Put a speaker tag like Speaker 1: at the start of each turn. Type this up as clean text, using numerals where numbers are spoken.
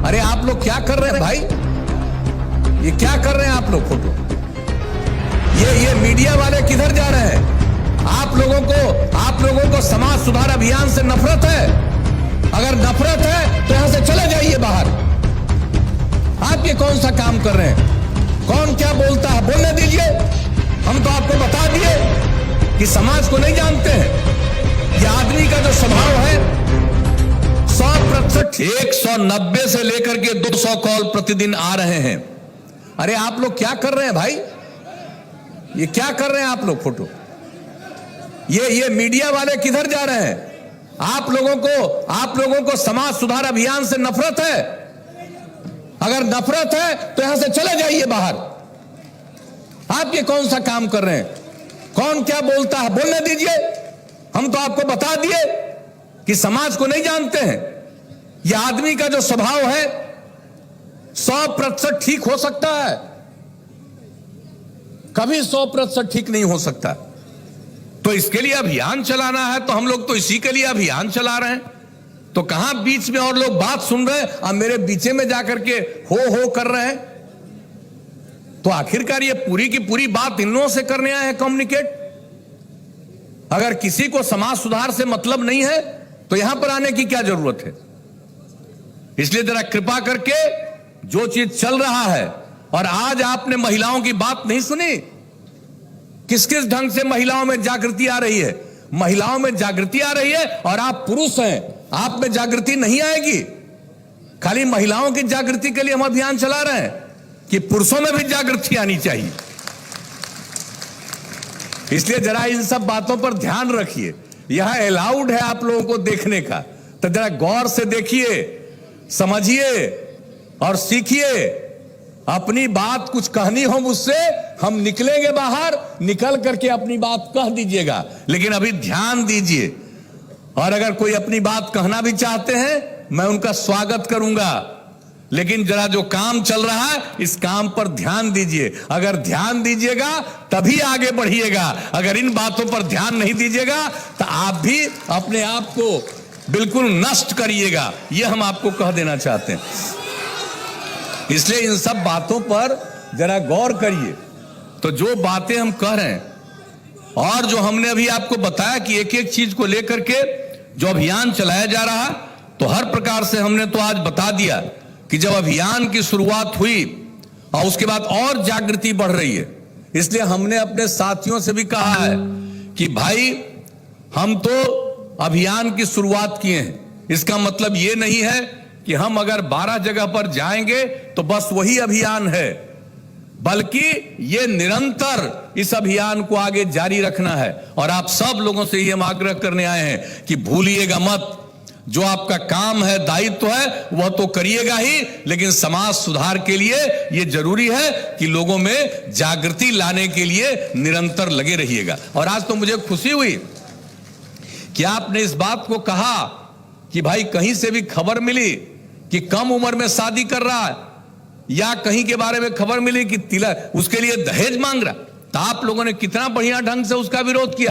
Speaker 1: अरे आप लोग क्या कर रहे हैं भाई? ये क्या कर रहे हैं आप लोग? फोटो ये मीडिया वाले किधर जा रहे हैं? आप लोगों को समाज सुधार अभियान से नफरत है। अगर नफरत है तो यहां से चले जाइए बाहर। आप ये कौन सा काम कर रहे हैं? कौन क्या बोलता है बोलने दीजिए। हम तो आपको बता दिए कि समाज को नहीं जानते हैं। ये आदमी का जो स्वभाव है 100% 190 से लेकर के 200 कॉल प्रतिदिन आ रहे हैं। अरे आप लोग क्या कर रहे हैं भाई? ये क्या कर रहे हैं आप लोग? फोटो ये मीडिया वाले किधर जा रहे हैं? आप लोगों को समाज सुधार अभियान से नफरत है। अगर नफरत है तो यहां से चले जाइए बाहर। आप ये कौन सा काम कर रहे हैं? कौन क्या बोलता है बोलने दीजिए। हम तो आपको बता दिए कि समाज को नहीं जानते हैं। यह आदमी का जो स्वभाव है 100% ठीक हो सकता है, कभी 100% ठीक नहीं हो सकता। तो इसके लिए अभियान चलाना है तो हम लोग तो इसी के लिए अभियान चला रहे हैं। तो कहां बीच में और लोग बात सुन रहे हैं और मेरे बीचे में जाकर के हो कर रहे हैं। तो आखिरकार ये पूरी की पूरी बात इन लोगों से करने आए हैं कम्युनिकेट। अगर किसी को समाज सुधार से मतलब नहीं है तो यहां पर आने की क्या जरूरत है? इसलिए जरा कृपा करके जो चीज चल रहा है, और आज आपने महिलाओं की बात नहीं सुनी। किस किस ढंग से महिलाओं में जागृति आ रही है? महिलाओं में जागृति आ रही है और आप पुरुष हैं, आप में जागृति नहीं आएगी। खाली महिलाओं की जागृति के लिए हम अभियान चला रहे हैं कि पुरुषों में भी जागृति आनी चाहिए। इसलिए जरा इन सब बातों पर ध्यान रखिए। यह अलाउड है आप लोगों को देखने का, तो जरा गौर से देखिए, समझिए और सीखिए। अपनी बात कुछ कहनी हो मुझसे, हम निकलेंगे बाहर, निकल करके अपनी बात कह दीजिएगा। लेकिन अभी ध्यान दीजिए, और अगर कोई अपनी बात कहना भी चाहते हैं मैं उनका स्वागत करूंगा। लेकिन जरा जो काम चल रहा है इस काम पर ध्यान दीजिए। अगर ध्यान दीजिएगा तभी आगे बढ़िएगा। अगर इन बातों पर ध्यान नहीं दीजिएगा तो आप भी अपने आप को बिल्कुल नष्ट करिएगा। यह हम आपको कह देना चाहते हैं। इसलिए इन सब बातों पर जरा गौर करिए। तो जो बातें हम कह रहे हैं और जो हमने अभी आपको बताया कि एक एक चीज को लेकर के जो अभियान चलाया जा रहा, तो हर प्रकार से हमने तो आज बता दिया कि जब अभियान की शुरुआत हुई और उसके बाद और जागृति बढ़ रही है। इसलिए हमने अपने साथियों से भी कहा है कि भाई हम तो अभियान की शुरुआत किए हैं। इसका मतलब यह नहीं है कि हम अगर 12 जगह पर जाएंगे तो बस वही अभियान है, बल्कि ये निरंतर इस अभियान को आगे जारी रखना है। और आप सब लोगों से ये हम आग्रह करने आए हैं कि भूलिएगा मत, जो आपका काम है, दायित्व है, वह तो करिएगा ही, लेकिन समाज सुधार के लिए यह जरूरी है कि लोगों में जागृति लाने के लिए निरंतर लगे रहिएगा। और आज तो मुझे खुशी हुई कि आपने इस बात को कहा कि भाई कहीं से भी खबर मिली कि कम उम्र में शादी कर रहा है, या कहीं के बारे में खबर मिली कि तिलक उसके लिए दहेज मांग रहा, तो आप लोगों ने कितना बढ़िया ढंग से उसका विरोध किया।